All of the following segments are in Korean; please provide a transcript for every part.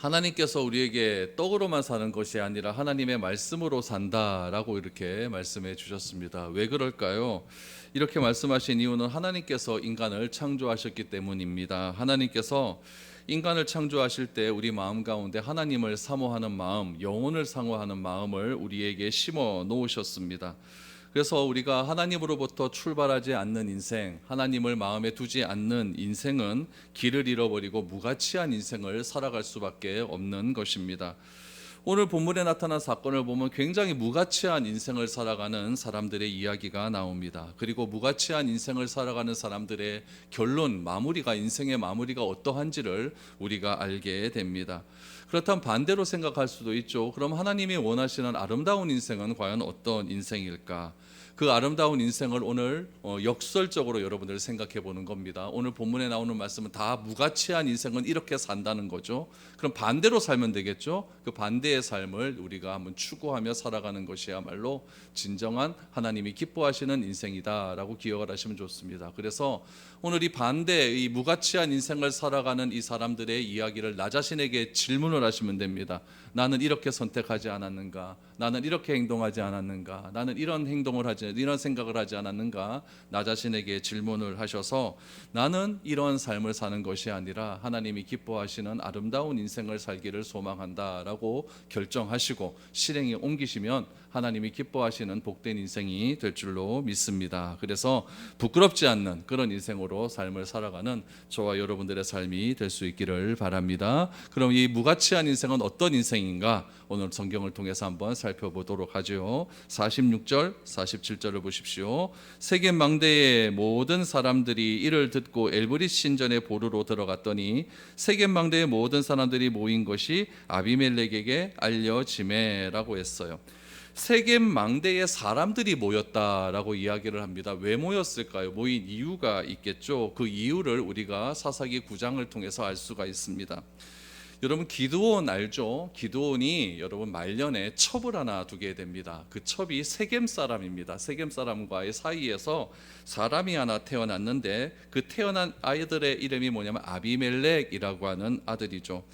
하나님께서 우리에게 떡으로만 사는 것이 아니라 하나님의 말씀으로 산다라고 이렇게 말씀해 주셨습니다. 왜 그럴까요? 이렇게 말씀하신 이유는 하나님께서 인간을 창조하셨기 때문입니다. 하나님께서 인간을 창조하실 때 우리 마음 가운데 하나님을 사모하는 마음, 영혼을 사모하는 마음을 우리에게 심어 놓으셨습니다. 그래서 우리가 하나님으로부터 출발하지 않는 인생, 하나님을 마음에 두지 않는 인생은 길을 잃어버리고 무가치한 인생을 살아갈 수밖에 없는 것입니다. 오늘 본문에 나타난 사건을 보면 굉장히 무가치한 인생을 살아가는 사람들의 이야기가 나옵니다. 그리고 무가치한 인생을 살아가는 사람들의 결론, 인생의 마무리가 어떠한지를 우리가 알게 됩니다. 그렇다면 반대로 생각할 수도 있죠. 그럼 하나님이 원하시는 아름다운 인생은 과연 어떤 인생일까? 그 아름다운 인생을 오늘 역설적으로 여러분들 생각해 보는 겁니다. 오늘 본문에 나오는 말씀은 다 무가치한 인생은 이렇게 산다는 거죠. 그럼 반대로 살면 되겠죠. 그 반대의 삶을 우리가 한번 추구하며 살아가는 것이야말로 진정한 하나님이 기뻐하시는 인생이다라고 기억을 하시면 좋습니다. 그래서 오늘 이 반대, 이 무가치한 인생을 살아가는 이 사람들의 이야기를 나 자신에게 질문을 하시면 됩니다. 나는 이렇게 선택하지 않았는가? 나는 이렇게 행동하지 않았는가? 나는 이런 생각을 하지 않았는가? 나 자신에게 질문을 하셔서 나는 이런 삶을 사는 것이 아니라 하나님이 기뻐하시는 아름다운 인생을 살기를 소망한다라고 결정하시고 실행에 옮기시면 하나님이 기뻐하시는 복된 인생이 될 줄로 믿습니다. 그래서 부끄럽지 않는 그런 인생으로 삶을 살아가는 저와 여러분들의 삶이 될 수 있기를 바랍니다. 그럼 이 무가치한 인생은 어떤 인생인가? 오늘 성경을 통해서 한번 살펴보도록 하죠. 46절, 47절을 보십시오. 세겜 망대의 모든 사람들이 이를 듣고 엘브릿 신전의 보루로 들어갔더니 세겜 망대의 모든 사람들이 모인 것이 아비멜렉에게 알려지매라고 했어요. 세겜 망대에 사람들이 모였다라고 이야기를 합니다. 왜 모였을까요? 모인 이유가 있겠죠. 그 이유를 우리가 사사기 9장을 통해서 알 수가 있습니다. 여러분 기드온 알죠? 기드온이 여러분 말년에 첩을 하나 두게 됩니다. 그 첩이 세겜 사람입니다. 세겜 사람과의 사이에서 사람이 하나 태어났는데 그 태어난 아이들의 이름이 뭐냐면 아비멜렉이라고 하는 아들이죠.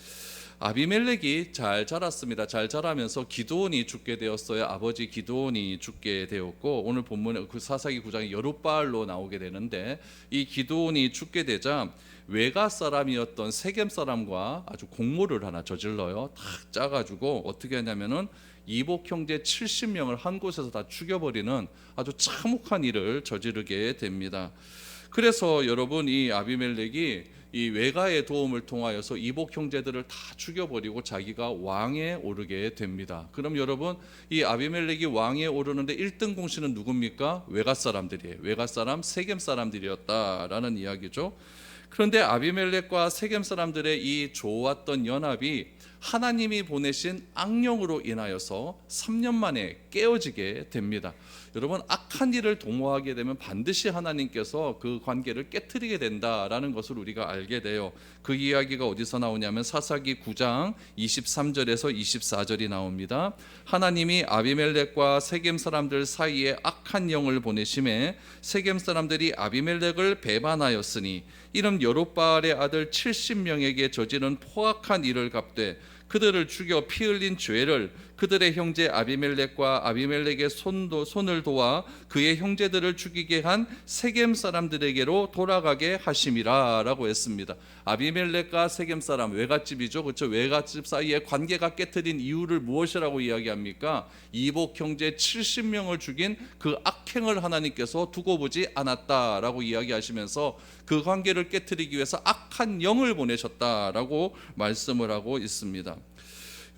아비멜렉이 잘 자랐습니다. 잘 자라면서 기드온이 죽게 되었어요. 아버지 기드온이 죽게 되었고 오늘 본문에 그 사사기 9장에 여룻바알로 나오게 되는데 이 기드온이 죽게 되자 외가 사람이었던 세겜 사람과 아주 공모를 하나 저질러요. 다 짜가지고 어떻게 하냐면은 이복 형제 70명을 한 곳에서 다 죽여버리는 아주 참혹한 일을 저지르게 됩니다. 그래서 여러분 이 아비멜렉이 이 외가의 도움을 통하여서 이복 형제들을 다 죽여버리고 자기가 왕에 오르게 됩니다. 그럼 여러분 이 아비멜렉이 왕에 오르는데 1등 공신은 누굽니까? 외가 사람들이에요. 외가 사람 세겜 사람들이었다라는 이야기죠. 그런데 아비멜렉과 세겜 사람들의 이 좋았던 연합이 하나님이 보내신 악령으로 인하여서 3년 만에 깨어지게 됩니다. 여러분 악한 일을 도모하게 되면 반드시 하나님께서 그 관계를 깨트리게 된다라는 것을 우리가 알게 돼요. 그 이야기가 어디서 나오냐면 사사기 9장 23절에서 24절이 나옵니다. 하나님이 아비멜렉과 세겜 사람들 사이에 악한 영을 보내심에 세겜 사람들이 아비멜렉을 배반하였으니 이름 여룻바알의 아들 70명에게 저지른 포악한 일을 갚되 그들을 죽여 피 흘린 죄를 그들의 형제 아비멜렉과 아비멜렉의 손을 도와 그의 형제들을 죽이게 한 세겜 사람들에게로 돌아가게 하심이라 라고 했습니다. 아비멜렉과 세겜 사람 외갓집이죠. 그렇죠? 외갓집 사이에 관계가 깨트린 이유를 무엇이라고 이야기합니까? 이복 형제 70명을 죽인 그 악행을 하나님께서 두고 보지 않았다라고 이야기하시면서 그 관계를 깨트리기 위해서 악한 영을 보내셨다라고 말씀을 하고 있습니다.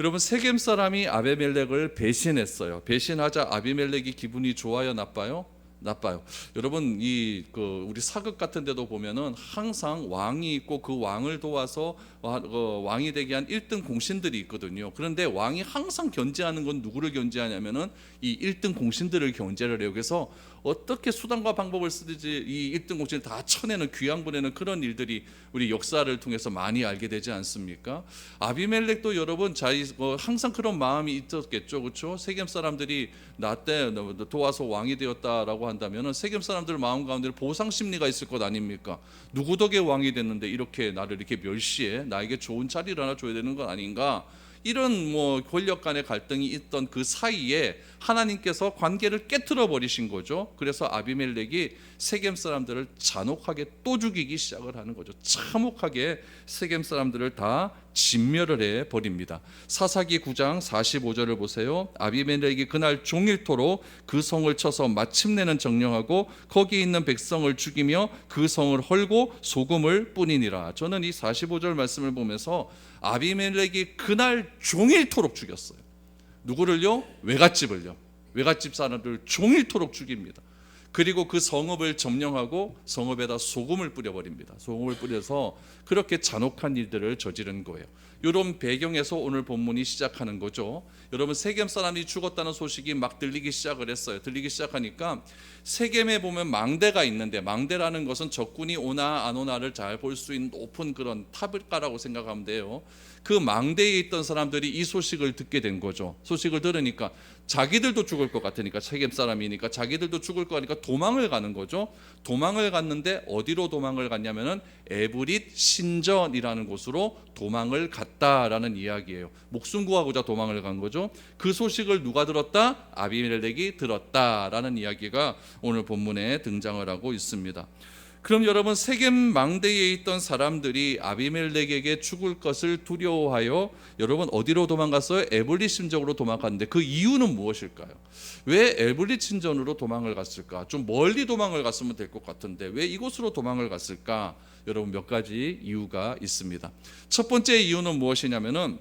여러분 세겜 사람이 아비멜렉을 배신했어요. 배신하자 아비멜렉이 기분이 좋아요, 나빠요? 나빠요. 여러분 우리 사극 같은 데도 보면은 항상 왕이 있고 그 왕을 도와서 왕이 되게 한 1등 공신들이 있거든요. 그런데 왕이 항상 견제하는 건 누구를 견제하냐면은 이 1등 공신들을 견제를 해요. 그래서 어떻게 수단과 방법을 쓰든지 이 1등 공신을 다 쳐내는 귀양 보내는 그런 일들이 우리 역사를 통해서 많이 알게 되지 않습니까? 아비멜렉도 여러분 항상 그런 마음이 있었겠죠, 그렇죠? 세겜 사람들이 나 때 도와서 왕이 되었다라고 한다면은 세겜 사람들 마음 가운데 보상 심리가 있을 것 아닙니까? 누구 덕에 왕이 됐는데 이렇게 나를 이렇게 멸시해? 나에게 좋은 자리를 하나 줘야 되는 건 아닌가? 이런 권력 간의 갈등이 있던 그 사이에 하나님께서 관계를 깨트려 버리신 거죠. 그래서 아비멜렉이 세겜 사람들을 잔혹하게 또 죽이기 시작을 하는 거죠. 참혹하게 세겜 사람들을 다 진멸을 해 버립니다. 사사기 9장 45절을 보세요. 아비멜렉이 그날 종일토록 그 성을 쳐서 마침내는 정령하고 거기 있는 백성을 죽이며 그 성을 헐고 소금을 뿌리니라. 저는 이 45절 말씀을 보면서 아비멜렉이 그날 종일토록 죽였어요. 누구를요? 외갓집을요. 외갓집 사람들 종일토록 죽입니다. 그리고 그 성읍을 점령하고 성읍에다 소금을 뿌려버립니다. 소금을 뿌려서 그렇게 잔혹한 일들을 저지른 거예요. 이런 배경에서 오늘 본문이 시작하는 거죠. 여러분, 세겜 사람이 죽었다는 소식이 막 들리기 시작을 했어요. 들리기 시작하니까 세겜에 보면 망대가 있는데, 망대라는 것은 적군이 오나 안 오나를 잘 볼 수 있는 높은 그런 탑일까라고 생각하면 돼요. 그 망대에 있던 사람들이 이 소식을 듣게 된 거죠. 소식을 들으니까 자기들도 죽을 것 같으니까, 세겜 사람이니까 자기들도 죽을 거니까 도망을 가는 거죠. 도망을 갔는데 어디로 도망을 갔냐면은 에브릿 신전이라는 곳으로 도망을 갔다라는 이야기예요. 목숨 구하고자 도망을 간 거죠. 그 소식을 누가 들었다? 아비멜렉이 들었다라는 이야기가 오늘 본문에 등장을 하고 있습니다. 그럼 여러분, 세겜 망대에 있던 사람들이 아비멜렉에게 죽을 것을 두려워하여 여러분 어디로 도망갔어요? 에블릿 신전으로 도망갔는데 그 이유는 무엇일까요? 왜 에블릿 신전으로 도망을 갔을까? 좀 멀리 도망을 갔으면 될 것 같은데 왜 이곳으로 도망을 갔을까? 여러분, 몇 가지 이유가 있습니다. 첫 번째 이유는 무엇이냐면은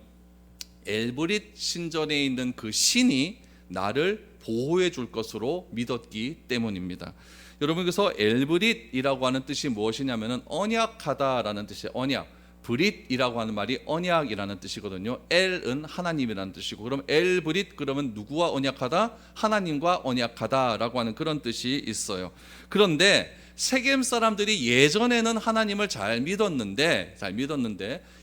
에블릿 신전에 있는 그 신이 나를 보호해 줄 것으로 믿었기 때문입니다. 여러분, 그래서 엘브릿이라고 하는 뜻이 무엇이냐면은 언약하다라는 뜻이에요. 언약. 브릿이라고 하는 말이 언약이라는 뜻이거든요. 엘은 하나님이라는 뜻이고, 그럼 엘브릿 그러면 누구와 언약하다? 하나님과 언약하다라고 하는 그런 뜻이 있어요. 그런데 세겜 사람들이 예전에는 하나님을 잘 믿었는데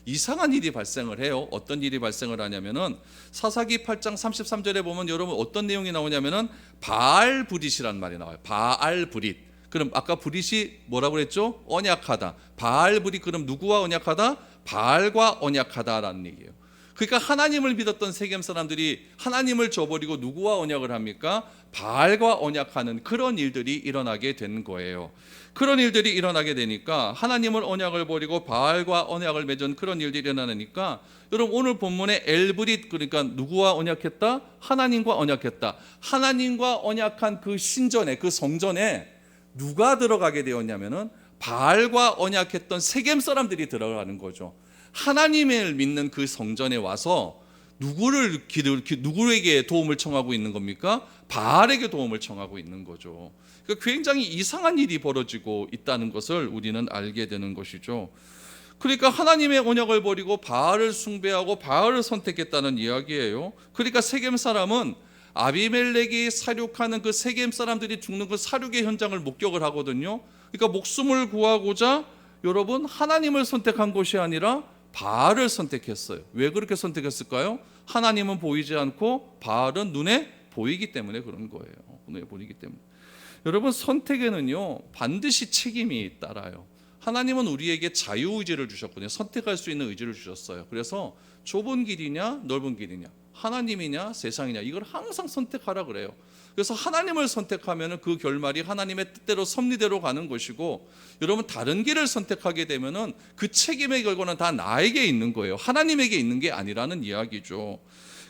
이상한 일이 발생을 해요. 어떤 일이 발생을 하냐면은 사사기 8장 33절에 보면 여러분 어떤 내용이 나오냐면은 바알브릿이라는 말이 나와요. 바알브릿. 그럼 아까 브릿이 뭐라고 그랬죠? 언약하다. 바알브릿, 그럼 누구와 언약하다? 바알과 언약하다라는 얘기예요. 그러니까 하나님을 믿었던 세겜 사람들이 하나님을 저버리고 누구와 언약을 합니까? 바알과 언약하는 그런 일들이 일어나게 된 거예요. 그런 일들이 일어나게 되니까 하나님을 언약을 버리고 바알과 언약을 맺은 그런 일들이 일어나니까 여러분, 오늘 본문에 엘브릿, 그러니까 누구와 언약했다? 하나님과 언약했다. 하나님과 언약한 그 신전에, 그 성전에 누가 들어가게 되었냐면은 바알과 언약했던 세겜 사람들이 들어가는 거죠. 하나님을 믿는 그 성전에 와서 누구에게 도움을 청하고 있는 겁니까? 바알에게 도움을 청하고 있는 거죠. 그러니까 굉장히 이상한 일이 벌어지고 있다는 것을 우리는 알게 되는 것이죠. 그러니까 하나님의 언약을 버리고 바알을 숭배하고 바알을 선택했다는 이야기예요. 그러니까 세겜 사람은 아비멜렉이 사륙하는 그 세겜 사람들이 죽는 그 사륙의 현장을 목격을 하거든요. 그러니까 목숨을 구하고자 여러분 하나님을 선택한 것이 아니라 바알을 선택했어요. 왜 그렇게 선택했을까요? 하나님은 보이지 않고 바알은 눈에 보이기 때문에 그런 거예요. 눈에 보이기 때문에. 여러분, 선택에는요 반드시 책임이 따라요. 하나님은 우리에게 자유의지를 주셨거든요. 선택할 수 있는 의지를 주셨어요. 그래서 좁은 길이냐 넓은 길이냐, 하나님이냐 세상이냐, 이걸 항상 선택하라 그래요. 그래서 하나님을 선택하면 그 결말이 하나님의 뜻대로 섭리대로 가는 것이고, 여러분 다른 길을 선택하게 되면 그 책임의 결과는 다 나에게 있는 거예요. 하나님에게 있는 게 아니라는 이야기죠.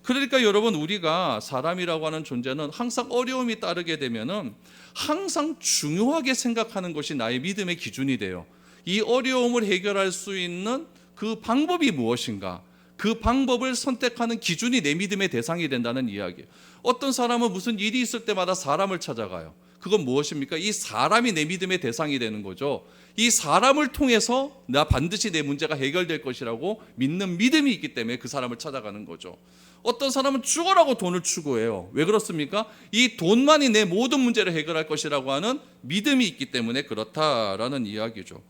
그러니까 여러분, 우리가 사람이라고 하는 존재는 항상 어려움이 따르게 되면은 항상 중요하게 생각하는 것이 나의 믿음의 기준이 돼요. 이 어려움을 해결할 수 있는 그 방법이 무엇인가, 그 방법을 선택하는 기준이 내 믿음의 대상이 된다는 이야기예요. 어떤 사람은 무슨 일이 있을 때마다 사람을 찾아가요. 그건 무엇입니까? 이 사람이 내 믿음의 대상이 되는 거죠. 이 사람을 통해서 나 반드시 내 문제가 해결될 것이라고 믿는 믿음이 있기 때문에 그 사람을 찾아가는 거죠. 어떤 사람은 죽어라고 돈을 추구해요. 왜 그렇습니까? 이 돈만이 내 모든 문제를 해결할 것이라고 하는 믿음이 있기 때문에 그렇다라는 이야기죠.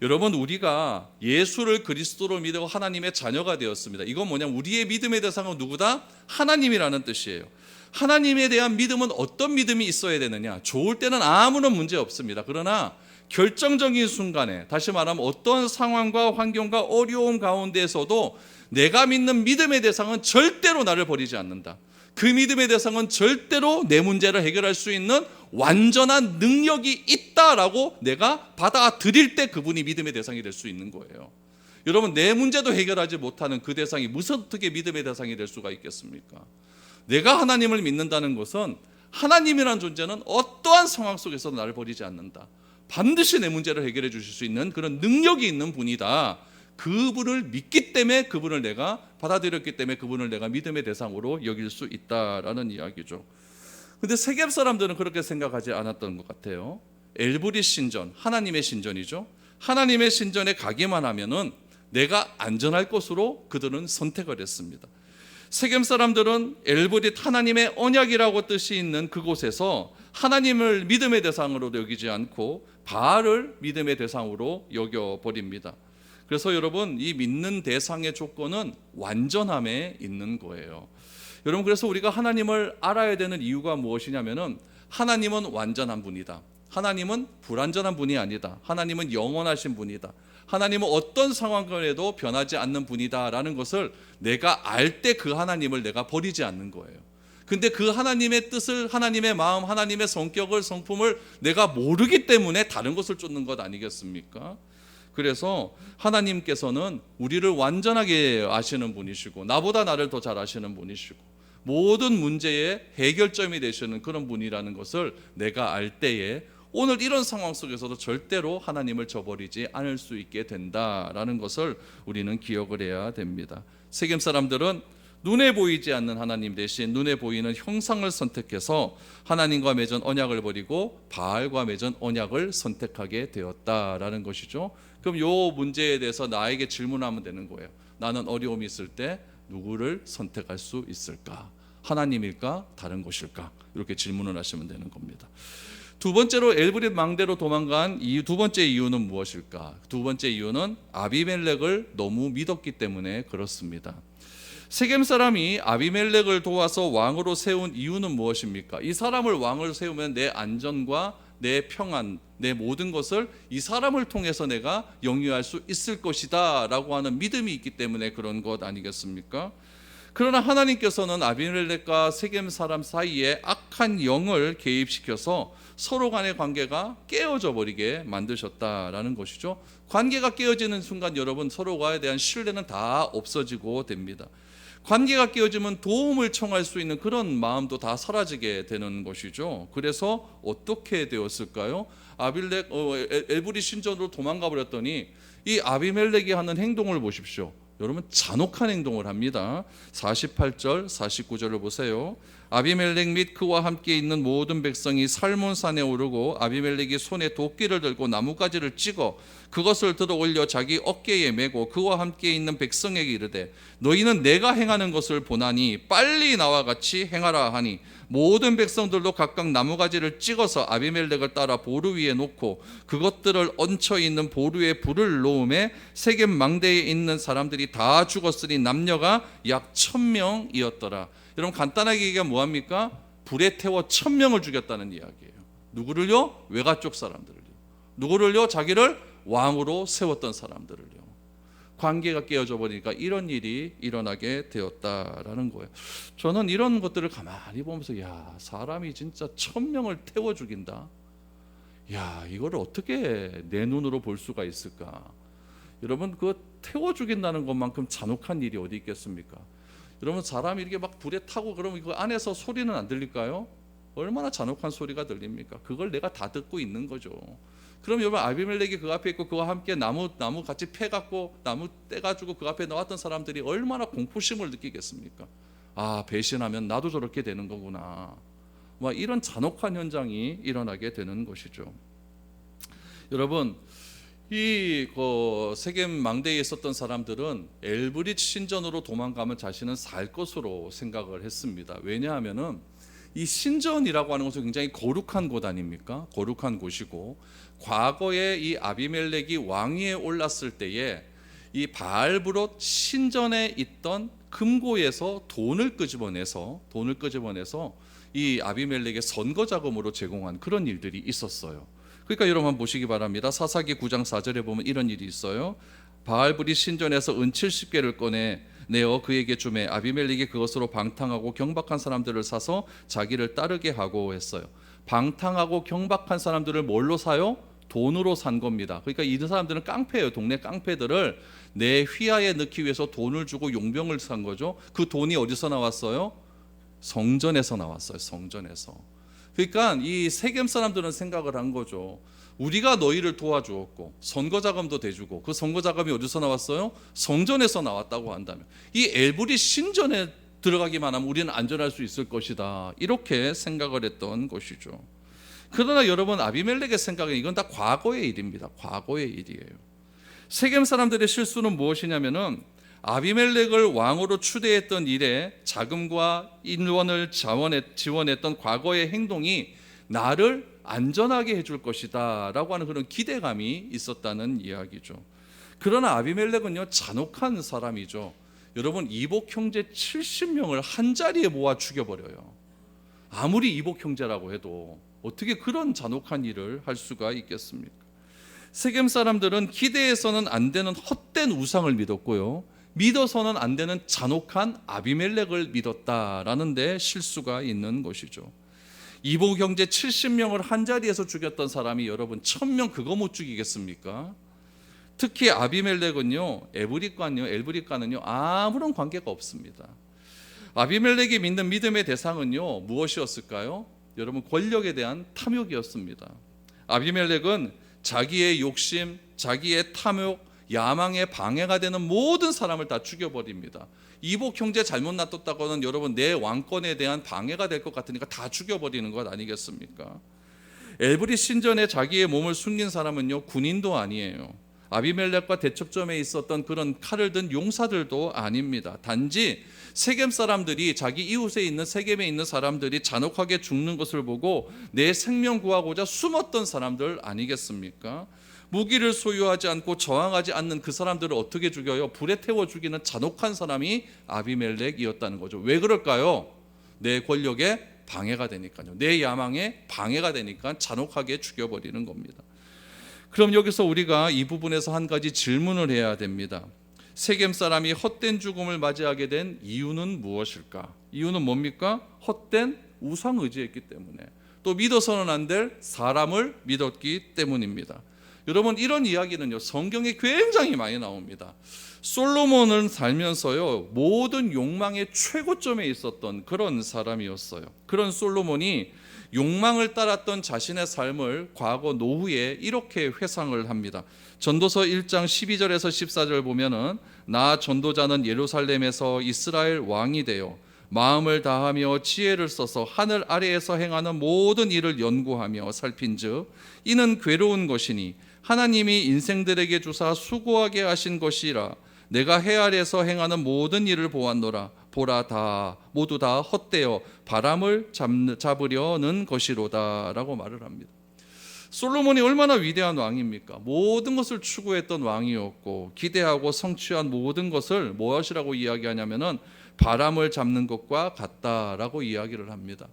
여러분, 우리가 예수를 그리스도로 믿고 하나님의 자녀가 되었습니다. 이건 뭐냐면 우리의 믿음의 대상은 누구다? 하나님이라는 뜻이에요. 하나님에 대한 믿음은 어떤 믿음이 있어야 되느냐? 좋을 때는 아무런 문제 없습니다. 그러나 결정적인 순간에, 다시 말하면 어떤 상황과 환경과 어려움 가운데에서도 내가 믿는 믿음의 대상은 절대로 나를 버리지 않는다. 그 믿음의 대상은 절대로 내 문제를 해결할 수 있는 완전한 능력이 있다라고 내가 받아들일 때 그분이 믿음의 대상이 될 수 있는 거예요. 여러분, 내 문제도 해결하지 못하는 그 대상이 무슨 어떻게 믿음의 대상이 될 수가 있겠습니까? 내가 하나님을 믿는다는 것은 하나님이라는 존재는 어떠한 상황 속에서도 나를 버리지 않는다. 반드시 내 문제를 해결해 주실 수 있는 그런 능력이 있는 분이다. 그분을 믿기 때문에 그분을 내가 받아들였기 때문에 그분을 내가 믿음의 대상으로 여길 수 있다라는 이야기죠. 근데 세겜 사람들은 그렇게 생각하지 않았던 것 같아요. 엘브릿 신전, 하나님의 신전이죠. 하나님의 신전에 가기만 하면은 내가 안전할 것으로 그들은 선택을 했습니다. 세겜 사람들은 엘브릿, 하나님의 언약이라고 뜻이 있는 그곳에서 하나님을 믿음의 대상으로 여기지 않고 바알을 믿음의 대상으로 여겨버립니다. 그래서 여러분, 이 믿는 대상의 조건은 완전함에 있는 거예요. 여러분, 그래서 우리가 하나님을 알아야 되는 이유가 무엇이냐면은 하나님은 완전한 분이다. 하나님은 불완전한 분이 아니다. 하나님은 영원하신 분이다. 하나님은 어떤 상황에도 변하지 않는 분이다라는 것을 내가 알 때 그 하나님을 내가 버리지 않는 거예요. 근데 그 하나님의 뜻을, 하나님의 마음, 하나님의 성격을, 성품을 내가 모르기 때문에 다른 것을 쫓는 것 아니겠습니까? 그래서 하나님께서는 우리를 완전하게 아시는 분이시고 나보다 나를 더 잘 아시는 분이시고 모든 문제의 해결점이 되시는 그런 분이라는 것을 내가 알 때에 오늘 이런 상황 속에서도 절대로 하나님을 저버리지 않을 수 있게 된다라는 것을 우리는 기억을 해야 됩니다. 세겜 사람들은 눈에 보이지 않는 하나님 대신 눈에 보이는 형상을 선택해서 하나님과 맺은 언약을 버리고 바알과 맺은 언약을 선택하게 되었다라는 것이죠. 그럼 이 문제에 대해서 나에게 질문하면 되는 거예요. 나는 어려움이 있을 때 누구를 선택할 수 있을까? 하나님일까? 다른 것일까? 이렇게 질문을 하시면 되는 겁니다. 두 번째로 엘브릿 망대로 도망간 두 번째 이유는 무엇일까? 두 번째 이유는 아비멜렉을 너무 믿었기 때문에 그렇습니다. 세겜 사람이 아비멜렉을 도와서 왕으로 세운 이유는 무엇입니까? 이 사람을 왕을 세우면 내 안전과 내 평안, 내 모든 것을 이 사람을 통해서 내가 영위할 수 있을 것이다 라고 하는 믿음이 있기 때문에 그런 것 아니겠습니까? 그러나 하나님께서는 아비멜렉과 세겜 사람 사이에 악한 영을 개입시켜서 서로 간의 관계가 깨어져 버리게 만드셨다라는 것이죠. 관계가 깨어지는 순간 여러분, 서로에 대한 신뢰는 다 없어지고 됩니다. 관계가 깨어지면 도움을 청할 수 있는 그런 마음도 다 사라지게 되는 것이죠. 그래서 어떻게 되었을까요? 엘브릿 신전으로 도망가 버렸더니 이 아비멜렉이 하는 행동을 보십시오. 여러분, 잔혹한 행동을 합니다. 48절, 49절을 보세요. 아비멜렉 및 그와 함께 있는 모든 백성이 살몬산에 오르고 아비멜렉이 손에 도끼를 들고 나뭇가지를 찍어 그것을 들어 올려 자기 어깨에 메고 그와 함께 있는 백성에게 이르되 너희는 내가 행하는 것을 보나니 빨리 나와 같이 행하라 하니 모든 백성들도 각각 나뭇가지를 찍어서 아비멜렉을 따라 보루 위에 놓고 그것들을 얹혀 있는 보루에 불을 놓음에 세겜 망대에 있는 사람들이 다 죽었으니 남녀가 약 1000명이었더라. 여러분, 간단하게 얘기하면 뭐합니까? 불에 태워 1000명을 죽였다는 이야기예요. 누구를요? 외가 쪽 사람들을요. 누구를요? 자기를 왕으로 세웠던 사람들을요. 관계가 깨어져 버리니까 이런 일이 일어나게 되었다라는 거예요. 저는 이런 것들을 가만히 보면서 야, 사람이 진짜 1000명을 태워 죽인다. 야, 이걸 어떻게 내 눈으로 볼 수가 있을까? 여러분, 그 태워 죽인다는 것만큼 잔혹한 일이 어디 있겠습니까? 여러분, 사람이 이렇게 막 불에 타고 그러면 그 안에서 소리는 안 들릴까요? 얼마나 잔혹한 소리가 들립니까? 그걸 내가 다 듣고 있는 거죠. 그럼 여러분, 아비멜렉이 그 앞에 있고 그와 함께 나무 같이 패갖고 나무 떼가지고 그 앞에 나왔던 사람들이 얼마나 공포심을 느끼겠습니까? 아, 배신하면 나도 저렇게 되는 거구나. 이런 잔혹한 현장이 일어나게 되는 것이죠. 여러분, 이 세겜 망대에 있었던 사람들은 엘브릿 신전으로 도망가면 자신은 살 것으로 생각을 했습니다. 왜냐하면은 이 신전이라고 하는 것은 굉장히 거룩한 곳 아닙니까? 거룩한 곳이고, 과거에 이 아비멜렉이 왕위에 올랐을 때에 이 바알브롯 신전에 있던 금고에서 돈을 끄집어내서 이 아비멜렉의 선거 자금으로 제공한 그런 일들이 있었어요. 그러니까 여러분 한번 보시기 바랍니다. 사사기 9장 4절에 보면 이런 일이 있어요. 바알브릿 신전에서 은 70개를 꺼내어 그에게 주매 아비멜렉이 그것으로 방탕하고 경박한 사람들을 사서 자기를 따르게 하고 했어요. 방탕하고 경박한 사람들을 뭘로 사요? 돈으로 산 겁니다. 그러니까 이 사람들은 깡패예요. 동네 깡패들을 내 휘하에 넣기 위해서 돈을 주고 용병을 산 거죠. 그 돈이 어디서 나왔어요? 성전에서 나왔어요. 성전에서. 그러니까 이 세겜 사람들은 생각을 한 거죠. 우리가 너희를 도와주었고 선거자금도 대주고 그 선거자금이 어디서 나왔어요? 성전에서 나왔다고 한다면 이 엘브릿 신전에 들어가기만 하면 우리는 안전할 수 있을 것이다. 이렇게 생각을 했던 것이죠. 그러나 여러분, 아비멜렉의 생각은 이건 다 과거의 일입니다. 과거의 일이에요. 세겜 사람들의 실수는 무엇이냐면은 아비멜렉을 왕으로 추대했던 일에 자금과 인원을 지원했던 과거의 행동이 나를 안전하게 해줄 것이다 라고 하는 그런 기대감이 있었다는 이야기죠. 그러나 아비멜렉은요, 잔혹한 사람이죠. 여러분, 이복 형제 70명을 한 자리에 모아 죽여버려요. 아무리 이복 형제라고 해도 어떻게 그런 잔혹한 일을 할 수가 있겠습니까? 세겜 사람들은 기대해서는 안 되는 헛된 우상을 믿었고요, 믿어서는 안 되는 잔혹한 아비멜렉을 믿었다라는 데 실수가 있는 것이죠. 이복 형제 70명을 한 자리에서 죽였던 사람이 여러분 1000명 그거 못 죽이겠습니까? 특히 아비멜렉은요, 엘브릿과는요 아무런 관계가 없습니다. 아비멜렉이 믿는 믿음의 대상은요 무엇이었을까요? 여러분, 권력에 대한 탐욕이었습니다. 아비멜렉은 자기의 욕심, 자기의 탐욕, 야망에 방해가 되는 모든 사람을 다 죽여버립니다. 이복 형제 잘못 놔뒀다고는 여러분 내 왕권에 대한 방해가 될 것 같으니까 다 죽여버리는 것 아니겠습니까? 엘브릿 신전에 자기의 몸을 숨긴 사람은요 군인도 아니에요. 아비멜렉과 대척점에 있었던 그런 칼을 든 용사들도 아닙니다. 단지 세겜 사람들이, 자기 이웃에 있는 세겜에 있는 사람들이 잔혹하게 죽는 것을 보고 내 생명 구하고자 숨었던 사람들 아니겠습니까? 무기를 소유하지 않고 저항하지 않는 그 사람들을 어떻게 죽여요? 불에 태워 죽이는 잔혹한 사람이 아비멜렉이었다는 거죠. 왜 그럴까요? 내 권력에 방해가 되니까요. 내 야망에 방해가 되니까 잔혹하게 죽여버리는 겁니다. 그럼 여기서 우리가 이 부분에서 한 가지 질문을 해야 됩니다. 세겜 사람이 헛된 죽음을 맞이하게 된 이유는 무엇일까? 이유는 뭡니까? 헛된 우상 의지했기 때문에, 또 믿어서는 안 될 사람을 믿었기 때문입니다. 여러분, 이런 이야기는요 성경에 굉장히 많이 나옵니다. 솔로몬은 살면서요 모든 욕망의 최고점에 있었던 그런 사람이었어요. 그런 솔로몬이 욕망을 따랐던 자신의 삶을 과거 노후에 이렇게 회상을 합니다. 전도서 1장 12절에서 14절 보면은 나 전도자는 예루살렘에서 이스라엘 왕이 되어 마음을 다하며 지혜를 써서 하늘 아래에서 행하는 모든 일을 연구하며 살핀즉 이는 괴로운 것이니 하나님이 인생들에게 주사 수고하게 하신 것이라. 내가 해 아래에서 행하는 모든 일을 보았노라. 보라, 다 모두 다 헛되어 바람을 잡으려는 것이로다 라고 말을 합니다. 솔로몬이 얼마나 위대한 왕입니까? 모든 것을 추구했던 왕이었고 기대하고 성취한 모든 것을 무엇이라고 이야기하냐면은 바람을 잡는 것과 같다라고 이야기를 합니다.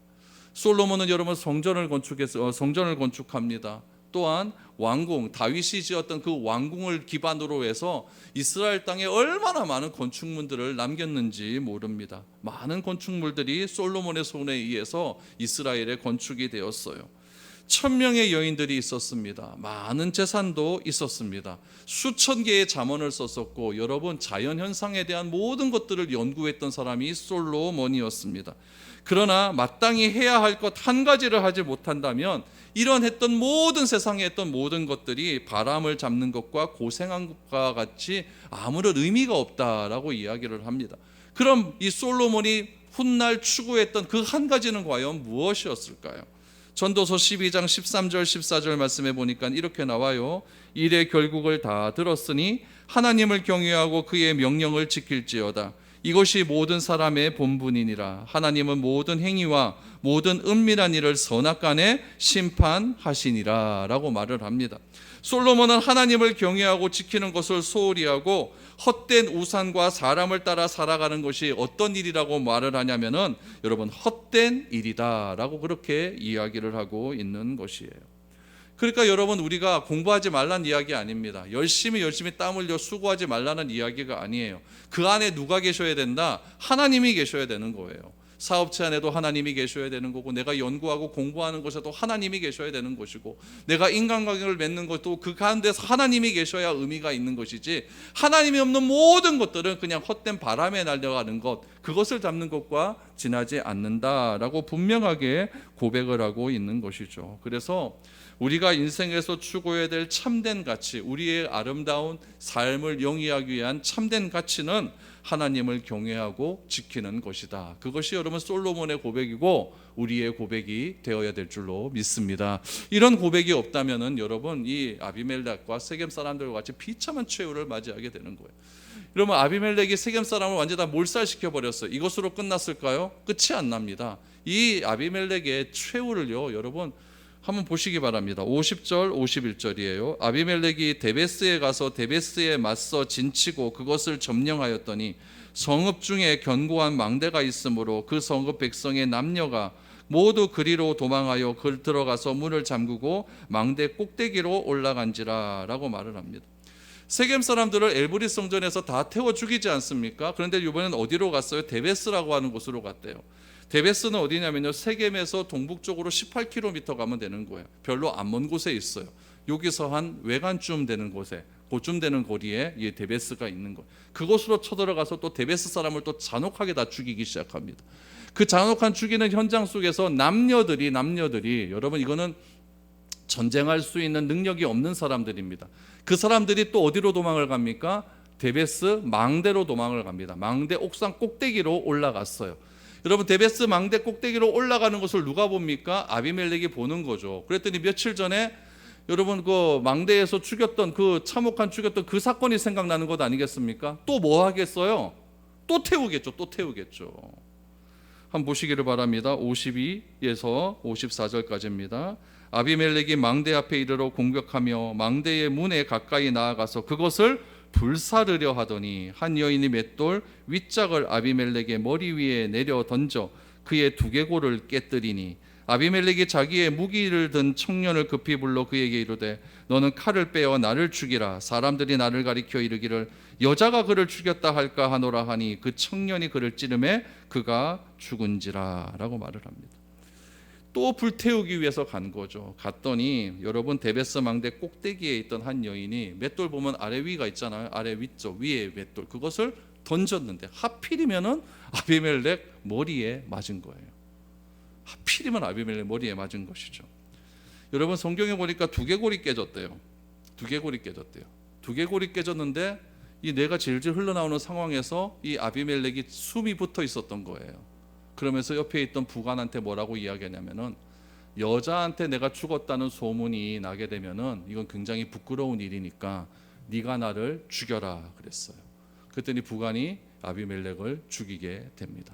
솔로몬은 여러분 성전을 건축합니다. 또한 왕궁, 다윗이 지었던 그 왕궁을 기반으로 해서 이스라엘 땅에 얼마나 많은 건축물들을 남겼는지 모릅니다. 많은 건축물들이 솔로몬의 손에 의해서 이스라엘에 건축이 되었어요. 1000명의 여인들이 있었습니다. 많은 재산도 있었습니다. 수천 개의 잠언을 썼었고 여러분 자연현상에 대한 모든 것들을 연구했던 사람이 솔로몬이었습니다. 그러나 마땅히 해야 할 것 한 가지를 하지 못한다면 이런 했던 모든 세상에 했던 모든 것들이 바람을 잡는 것과 고생한 것과 같이 아무런 의미가 없다라고 이야기를 합니다. 그럼 이 솔로몬이 훗날 추구했던 그 한 가지는 과연 무엇이었을까요? 전도서 12장 13절 14절 말씀에 보니까 이렇게 나와요. 일의 결국을 다 들었으니 하나님을 경외하고 그의 명령을 지킬지어다. 이것이 모든 사람의 본분이니라. 하나님은 모든 행위와 모든 은밀한 일을 선악간에 심판하시니라 라고 말을 합니다. 솔로몬은 하나님을 경외하고 지키는 것을 소홀히 하고 헛된 우상과 사람을 따라 살아가는 것이 어떤 일이라고 말을 하냐면은 여러분 헛된 일이다 라고 그렇게 이야기를 하고 있는 것이에요. 그러니까 여러분 우리가 공부하지 말라는 이야기 아닙니다. 열심히 땀 흘려 수고하지 말라는 이야기가 아니에요. 그 안에 누가 계셔야 된다? 하나님이 계셔야 되는 거예요. 사업체 안에도 하나님이 계셔야 되는 거고, 내가 연구하고 공부하는 곳에도 하나님이 계셔야 되는 것이고, 내가 인간관계를 맺는 것도 그 가운데서 하나님이 계셔야 의미가 있는 것이지, 하나님이 없는 모든 것들은 그냥 헛된 바람에 날려가는 것, 그것을 잡는 것과 지나지 않는다라고 분명하게 고백을 하고 있는 것이죠. 그래서 우리가 인생에서 추구해야 될 참된 가치, 우리의 아름다운 삶을 영위하기 위한 참된 가치는 하나님을 경외하고 지키는 것이다. 그것이 여러분 솔로몬의 고백이고 우리의 고백이 되어야 될 줄로 믿습니다. 이런 고백이 없다면은 여러분 이 아비멜렉과 세겜 사람들과 같이 비참한 최후를 맞이하게 되는 거예요. 여러분 아비멜렉이 세겜 사람을 완전히 다 몰살시켜 버렸어요. 이것으로 끝났을까요? 끝이 안 납니다. 이 아비멜렉의 최후를요, 여러분 한번 보시기 바랍니다. 50절 51절이에요. 아비멜렉이 데베스에 가서 데베스에 맞서 진치고 그것을 점령하였더니 성읍 중에 견고한 망대가 있으므로 그 성읍 백성의 남녀가 모두 그리로 도망하여 들어가서 문을 잠그고 망대 꼭대기로 올라간지라 라고 말을 합니다. 세겜 사람들을 엘브리 성전에서 다 태워 죽이지 않습니까? 그런데 이번엔 어디로 갔어요? 데베스라고 하는 곳으로 갔대요. 데베스는 어디냐면요, 세겜에서 동북쪽으로 18km 가면 되는 거예요. 별로 안 먼 곳에 있어요. 여기서 한 외관쯤 되는 곳에, 그쯤 되는 거리에 이 데베스가 있는 거예요. 그곳으로 쳐들어가서 또 데베스 사람을 또 잔혹하게 다 죽이기 시작합니다. 그 잔혹한 죽이는 현장 속에서 남녀들이 여러분 이거는 전쟁할 수 있는 능력이 없는 사람들입니다. 그 사람들이 또 어디로 도망을 갑니까? 데베스 망대로 도망을 갑니다. 망대 옥상 꼭대기로 올라갔어요. 여러분 데베스 망대 꼭대기로 올라가는 것을 누가 봅니까? 아비멜렉이 보는 거죠. 그랬더니 며칠 전에 여러분 그 망대에서 죽였던 그 참혹한 죽였던 그 사건이 생각나는 것 아니겠습니까? 또 뭐 하겠어요? 또 태우겠죠. 한번 보시기를 바랍니다. 52에서 54절까지입니다. 아비멜렉이 망대 앞에 이르러 공격하며 망대의 문에 가까이 나아가서 그것을 불사르려 하더니 한 여인이 맷돌 윗짝을 아비멜렉의 머리 위에 내려 던져 그의 두개골을 깨뜨리니 아비멜렉이 자기의 무기를 든 청년을 급히 불러 그에게 이르되 너는 칼을 빼어 나를 죽이라. 사람들이 나를 가리켜 이르기를 여자가 그를 죽였다 할까 하노라 하니 그 청년이 그를 찌르매 그가 죽은지라 라고 말을 합니다. 또 불태우기 위해서 간 거죠. 갔더니 여러분 데베스 망대 꼭대기에 있던 한 여인이 맷돌 보면 아래 위가 있잖아요. 아래 위쪽 위에 맷돌 그것을 던졌는데 하필이면은 아비멜렉 머리에 맞은 거예요. 하필이면 아비멜렉 머리에 맞은 것이죠. 여러분 성경에 보니까 두개골이 깨졌대요. 두개골이 깨졌는데 이 뇌가 질질 흘러나오는 상황에서 이 아비멜렉이 숨이 붙어 있었던 거예요. 그러면서 옆에 있던 부관한테 뭐라고 이야기하냐면은 여자한테 내가 죽었다는 소문이 나게 되면은 이건 굉장히 부끄러운 일이니까 네가 나를 죽여라 그랬어요. 그랬더니 부관이 아비멜렉을 죽이게 됩니다.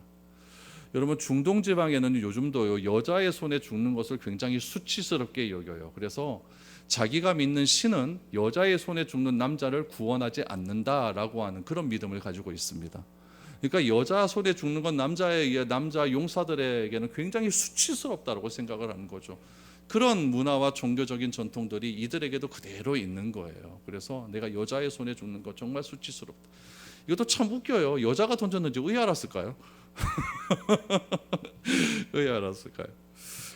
여러분 중동 지방에는 요즘도 여자의 손에 죽는 것을 굉장히 수치스럽게 여겨요. 그래서 자기가 믿는 신은 여자의 손에 죽는 남자를 구원하지 않는다라고 하는 그런 믿음을 가지고 있습니다. 그러니까 여자 손에 죽는 건 남자 용사들에게는 굉장히 수치스럽다고 생각을 하는 거죠. 그런 문화와 종교적인 전통들이 이들에게도 그대로 있는 거예요. 그래서 내가 여자의 손에 죽는 것 정말 수치스럽다. 이것도 참 웃겨요. 여자가 던졌는지 왜 알았을까요? 왜 알았을까요?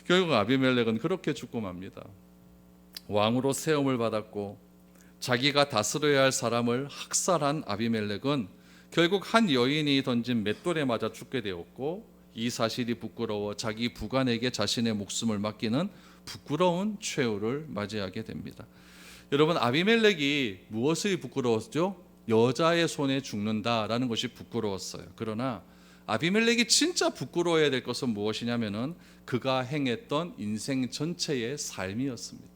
결국 아비멜렉은 그렇게 죽고 맙니다. 왕으로 세움을 받았고 자기가 다스려야 할 사람을 학살한 아비멜렉은 결국 한 여인이 던진 맷돌에 맞아 죽게 되었고 이 사실이 부끄러워 자기 부관에게 자신의 목숨을 맡기는 부끄러운 최후를 맞이하게 됩니다. 여러분 아비멜렉이 무엇이 부끄러웠죠? 여자의 손에 죽는다라는 것이 부끄러웠어요. 그러나 아비멜렉이 진짜 부끄러워해야 될 것은 무엇이냐면은 그가 행했던 인생 전체의 삶이었습니다.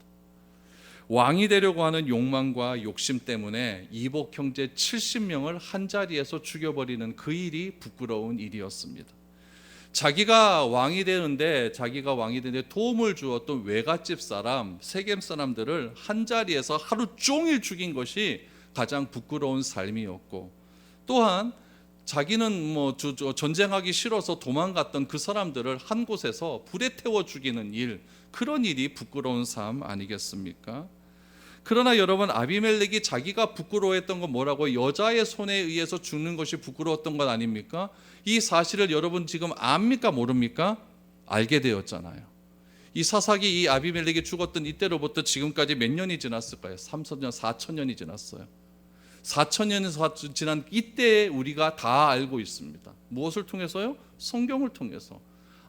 왕이 되려고 하는 욕망과 욕심 때문에 이복 형제 70명을 한 자리에서 죽여버리는 그 일이 부끄러운 일이었습니다. 자기가 왕이 되는데 도움을 주었던 외갓집 사람, 세겜 사람들을 한 자리에서 하루 종일 죽인 것이 가장 부끄러운 삶이었고, 또한 자기는 전쟁하기 싫어서 도망갔던 그 사람들을 한 곳에서 불에 태워 죽이는 일, 그런 일이 부끄러운 삶 아니겠습니까? 그러나 여러분, 아비멜렉이 자기가 부끄러워했던 건 뭐라고? 여자의 손에 의해서 죽는 것이 부끄러웠던 것 아닙니까? 이 사실을 여러분 지금 압니까 모릅니까? 알게 되었잖아요. 이 사사기 이 아비멜렉이 죽었던 이때로부터 지금까지 몇 년이 지났을까요? 3,000년, 4,000년이 지났어요. 4,000년이 지난 이때 우리가 다 알고 있습니다. 무엇을 통해서요? 성경을 통해서.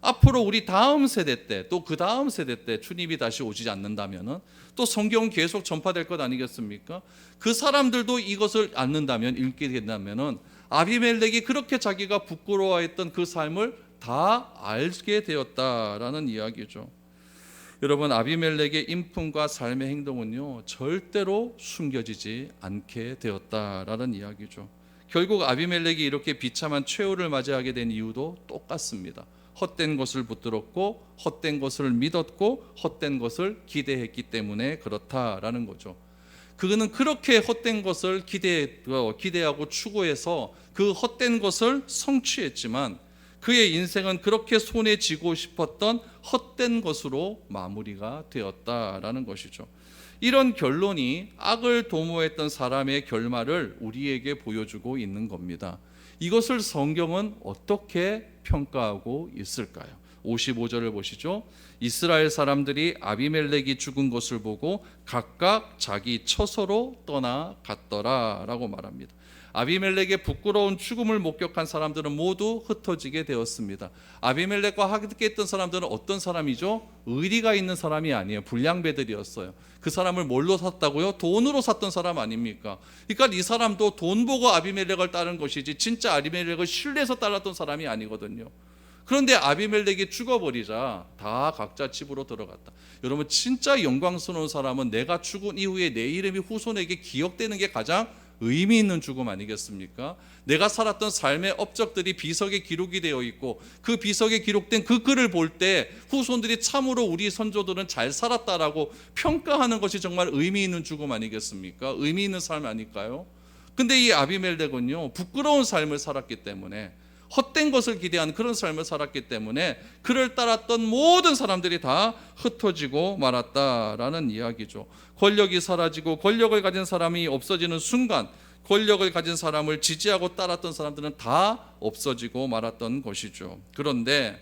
앞으로 우리 다음 세대 때, 또 그 다음 세대 때 주님이 다시 오지 않는다면은 또 성경은 계속 전파될 것 아니겠습니까? 그 사람들도 이것을 읽는다면, 읽게 된다면은 아비멜렉이 그렇게 자기가 부끄러워했던 그 삶을 다 알게 되었다라는 이야기죠. 여러분, 아비멜렉의 인품과 삶의 행동은요, 절대로 숨겨지지 않게 되었다라는 이야기죠. 결국 아비멜렉이 이렇게 비참한 최후를 맞이하게 된 이유도 똑같습니다. 헛된 것을 붙들었고, 헛된 것을 믿었고, 헛된 것을 기대했기 때문에 그렇다라는 거죠. 그는 그렇게 헛된 것을 기대하고 추구해서 그 헛된 것을 성취했지만, 그의 인생은 그렇게 손에 쥐고 싶었던 헛된 것으로 마무리가 되었다라는 것이죠. 이런 결론이 악을 도모했던 사람의 결말을 우리에게 보여주고 있는 겁니다. 이것을 성경은 어떻게 평가하고 있을까요? 55절을 보시죠. 이스라엘 사람들이 아비멜렉이 죽은 것을 보고 각각 자기 처소로 떠나갔더라 라고 말합니다. 아비멜렉의 부끄러운 죽음을 목격한 사람들은 모두 흩어지게 되었습니다. 아비멜렉과 함께했던 사람들은 어떤 사람이죠? 의리가 있는 사람이 아니에요. 불량배들이었어요. 그 사람을 뭘로 샀다고요? 돈으로 샀던 사람 아닙니까? 그러니까 이 사람도 돈 보고 아비멜렉을 따른 것이지 진짜 아비멜렉을 신뢰해서 따랐던 사람이 아니거든요. 그런데 아비멜렉이 죽어버리자 다 각자 집으로 들어갔다. 여러분, 진짜 영광스러운 사람은 내가 죽은 이후에 내 이름이 후손에게 기억되는 게 가장 의미 있는 죽음 아니겠습니까? 내가 살았던 삶의 업적들이 비석에 기록이 되어 있고, 그 비석에 기록된 그 글을 볼 때 후손들이 참으로 우리 선조들은 잘 살았다라고 평가하는 것이 정말 의미 있는 죽음 아니겠습니까? 의미 있는 삶 아닐까요? 근데 이 아비멜렉은요, 부끄러운 삶을 살았기 때문에, 헛된 것을 기대한 그런 삶을 살았기 때문에 그를 따랐던 모든 사람들이 다 흩어지고 말았다라는 이야기죠. 권력이 사라지고 권력을 가진 사람이 없어지는 순간, 권력을 가진 사람을 지지하고 따랐던 사람들은 다 없어지고 말았던 것이죠. 그런데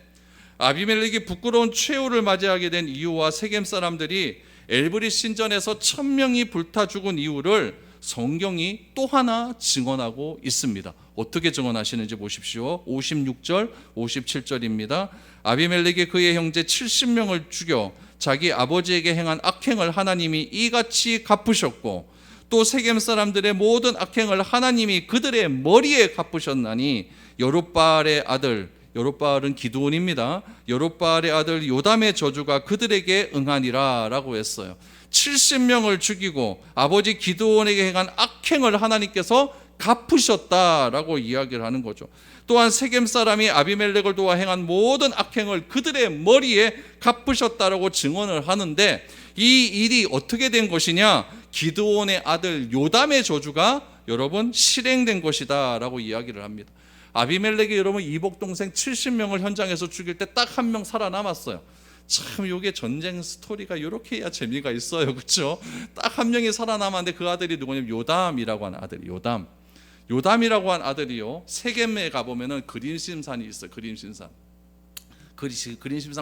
아비멜렉이 부끄러운 최후를 맞이하게 된 이유와 세겜 사람들이 엘브릿 신전에서 1,000명이 불타 죽은 이유를 성경이 또 하나 증언하고 있습니다. 어떻게 증언하시는지 보십시오. 56절, 57절입니다. 아비멜렉이 그의 형제 70명을 죽여 자기 아버지에게 행한 악행을 하나님이 이같이 갚으셨고, 또 세겜 사람들의 모든 악행을 하나님이 그들의 머리에 갚으셨나니 여룻바알의 아들, 여룻바알은 기드온입니다. 여룻바알의 아들 요담의 저주가 그들에게 응하니라 라고 했어요. 70명을 죽이고 아버지 기드온에게 행한 악행을 하나님께서 갚으셨다라고 이야기를 하는 거죠. 또한 세겜 사람이 아비멜렉을 도와 행한 모든 악행을 그들의 머리에 갚으셨다라고 증언을 하는데, 이 일이 어떻게 된 것이냐? 기드온의 아들 요담의 저주가 여러분 실행된 것이다 라고 이야기를 합니다. 아비멜렉이 여러분 이복 동생 70명을 현장에서 죽일 때 딱 한 명 살아남았어요. 참 이게 전쟁 스토리가 이렇게 해야 재미가 있어요, 그렇죠? 딱 한 명이 살아남았는데 그 아들이 누구냐면 요담이라고 하는 아들이 요담이라고 한 아들이요, 세겜에 가보면은 그림심산이 있어요. 그림심산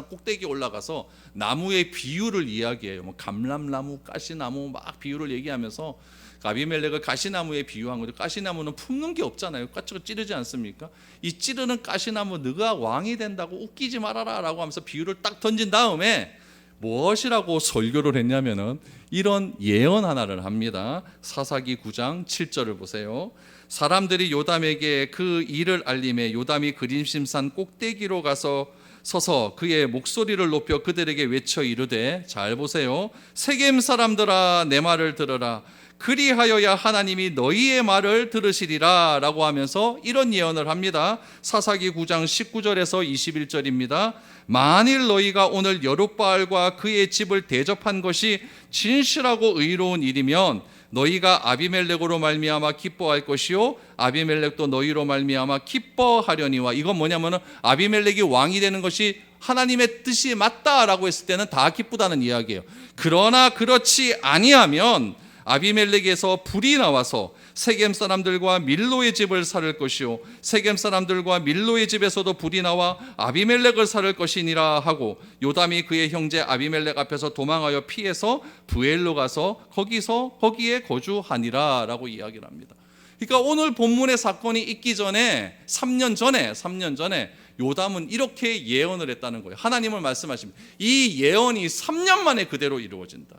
꼭대기에 올라가서 나무의 비유를 이야기해요. 뭐 감람나무, 가시나무 막 비유를 얘기하면서 아비멜렉을 가시나무에 비유한 거죠. 가시나무는 품는 게 없잖아요. 까치고 찌르지 않습니까? 이 찌르는 가시나무, 너가 왕이 된다고 웃기지 말아라 라고 하면서 비유를 딱 던진 다음에 무엇이라고 설교를 했냐면은 이런 예언 하나를 합니다. 사사기 9장 7절을 보세요. 사람들이 요담에게 그 일을 알림해 요담이 그림심산 꼭대기로 가서 서서 그의 목소리를 높여 그들에게 외쳐 이르되, 잘 보세요. 세겜 사람들아 내 말을 들으라. 그리하여야 하나님이 너희의 말을 들으시리라 라고 하면서 이런 예언을 합니다. 사사기 9장 19절에서 21절입니다. 만일 너희가 오늘 여룻바알과 그의 집을 대접한 것이 진실하고 의로운 일이면 너희가 아비멜렉으로 말미암아 기뻐할 것이요 아비멜렉도 너희로 말미암아 기뻐하려니와. 이건 뭐냐면은 아비멜렉이 왕이 되는 것이 하나님의 뜻이 맞다라고 했을 때는 다 기쁘다는 이야기예요. 그러나 그렇지 아니하면 아비멜렉에서 불이 나와서 세겜 사람들과 밀로의 집을 살을 것이요 세겜 사람들과 밀로의 집에서도 불이 나와 아비멜렉을 살을 것이니라 하고, 요담이 그의 형제 아비멜렉 앞에서 도망하여 피해서 부엘로 가서 거기에 거주하니라 라고 이야기를 합니다. 그러니까 오늘 본문의 사건이 있기 전에 3년 전에 요담은 이렇게 예언을 했다는 거예요. 하나님을 말씀하십니다. 이 예언이 3년 만에 그대로 이루어진다.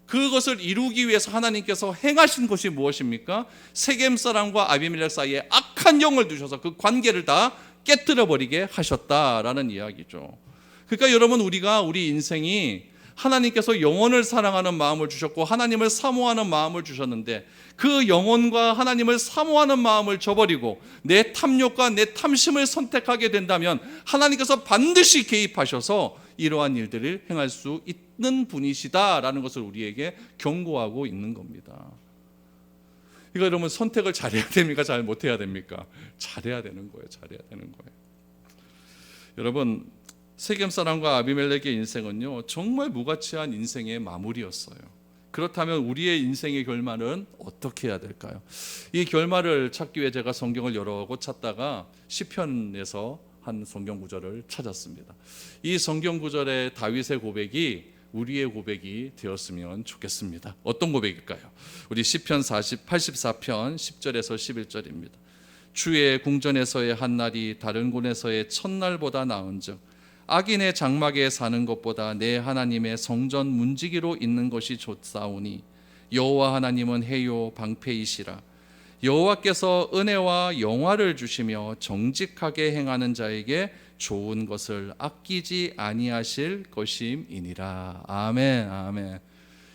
그것을 이루기 위해서 하나님께서 행하신 것이 무엇입니까? 세겜 사람과 아비멜렉 사이에 악한 영을 두셔서 그 관계를 다 깨뜨려 버리게 하셨다라는 이야기죠. 그러니까 여러분, 우리 인생이 하나님께서 영혼을 사랑하는 마음을 주셨고 하나님을 사모하는 마음을 주셨는데, 그 영혼과 하나님을 사모하는 마음을 저버리고 내 탐욕과 내 탐심을 선택하게 된다면 하나님께서 반드시 개입하셔서 이러한 일들을 행할 수 있는 분이시다라는 것을 우리에게 경고하고 있는 겁니다. 이거 여러분, 선택을 잘해야 됩니까? 잘 못해야 됩니까? 잘해야 되는 거예요. 여러분, 세겜 사람과 아비멜렉의 인생은요 정말 무가치한 인생의 마무리였어요. 그렇다면 우리의 인생의 결말은 어떻게 해야 될까요? 이 결말을 찾기 위해 제가 성경을 여러 곳 찾다가 시편에서 한 성경 구절을 찾았습니다. 이 성경 구절의 다윗의 고백이 우리의 고백이 되었으면 좋겠습니다. 어떤 고백일까요? 우리 시편 84편 10절에서 11절입니다. 주의 궁전에서의 한 날이 다른 곳에서의 첫날보다 나은즉 악인의 장막에 사는 것보다 내 하나님의 성전 문지기로 있는 것이 좋사오니 여호와 하나님은 해요 방패이시라. 여호와께서 은혜와 영화를 주시며 정직하게 행하는 자에게 좋은 것을 아끼지 아니하실 것임이니라. 아멘, 아멘.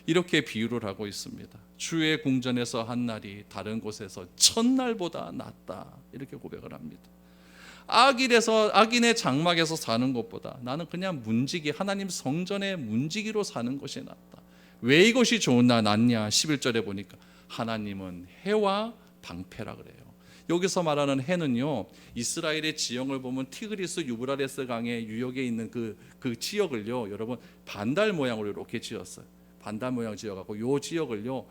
이렇게 비유를 하고 있습니다. 주의 궁전에서 한 날이 다른 곳에서 첫날보다 낫다, 이렇게 고백을 합니다. 악인의 장막에서 사는 것보다 나는 그냥 문지기, 하나님 성전의 문지기로 사는 것이 낫다. 왜 이것이 낫냐? 11절에 보니까 하나님은 해와 방패라 그래요. 여기서 말하는 해는요, 이스라엘의 지형을 보면 티그리스 유브라데스 강의 유역에 있는 그 지역을요, 여러분 반달 모양으로 이렇게 지었어요. 반달 모양 지어갖고 요 지역을요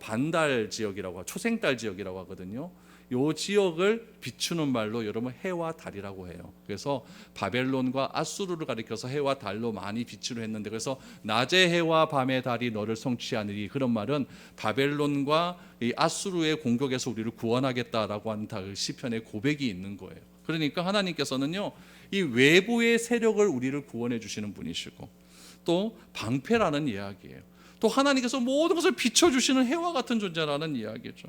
반달 지역이라고, 초생달 지역이라고 하거든요. 요 지역을 비추는 말로 여러분 해와 달이라고 해요. 그래서 바벨론과 아수르를 가리켜서 해와 달로 많이 비추려 했는데, 그래서 낮의 해와 밤의 달이 너를 성취하느니, 그런 말은 바벨론과 이 아수르의 공격에서 우리를 구원하겠다라고 하는 시편의 고백이 있는 거예요. 그러니까 하나님께서는요 이 외부의 세력을 우리를 구원해 주시는 분이시고, 또 방패라는 이야기예요. 또 하나님께서 모든 것을 비춰주시는 해와 같은 존재라는 이야기죠.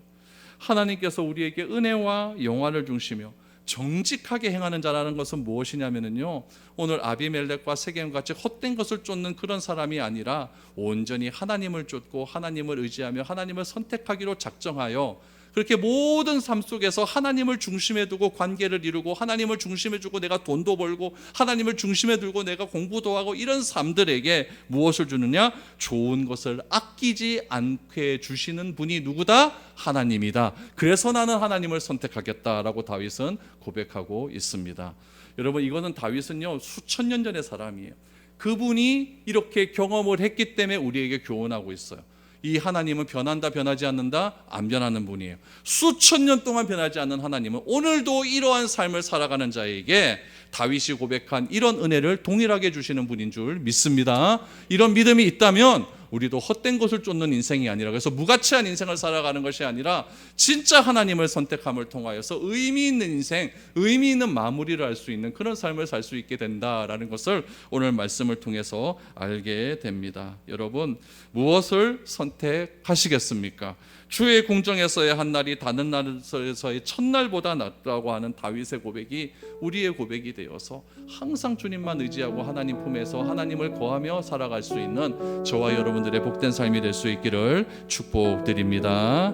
하나님께서 우리에게 은혜와 영화를 주시며 정직하게 행하는 자라는 것은 무엇이냐면요, 오늘 아비멜렉과 세겜같이 헛된 것을 쫓는 그런 사람이 아니라 온전히 하나님을 쫓고 하나님을 의지하며 하나님을 선택하기로 작정하여 그렇게 모든 삶 속에서 하나님을 중심에 두고 관계를 이루고 하나님을 중심에 두고 내가 돈도 벌고 하나님을 중심에 두고 내가 공부도 하고, 이런 삶들에게 무엇을 주느냐? 좋은 것을 아끼지 않게 주시는 분이 누구다? 하나님이다. 그래서 나는 하나님을 선택하겠다라고 다윗은 고백하고 있습니다. 여러분, 이거는 다윗은요 수천 년 전의 사람이에요. 그분이 이렇게 경험을 했기 때문에 우리에게 교훈하고 있어요. 이 하나님은 변하지 않는다? 안 변하는 분이에요. 수천 년 동안 변하지 않는 하나님은 오늘도 이러한 삶을 살아가는 자에게 다윗이 고백한 이런 은혜를 동일하게 주시는 분인 줄 믿습니다. 이런 믿음이 있다면 우리도 헛된 것을 쫓는 인생이 아니라, 그래서 무가치한 인생을 살아가는 것이 아니라 진짜 하나님을 선택함을 통하여서 의미 있는 인생, 의미 있는 마무리를 할 수 있는 그런 삶을 살 수 있게 된다라는 것을 오늘 말씀을 통해서 알게 됩니다. 여러분, 무엇을 선택하시겠습니까? 주의 궁정에서의 한 날이 다른 날에서의 첫날보다 낫다고 하는 다윗의 고백이 우리의 고백이 되어서 항상 주님만 의지하고 하나님 품에서 하나님을 거하며 살아갈 수 있는 저와 여러분들의 복된 삶이 될 수 있기를 축복드립니다.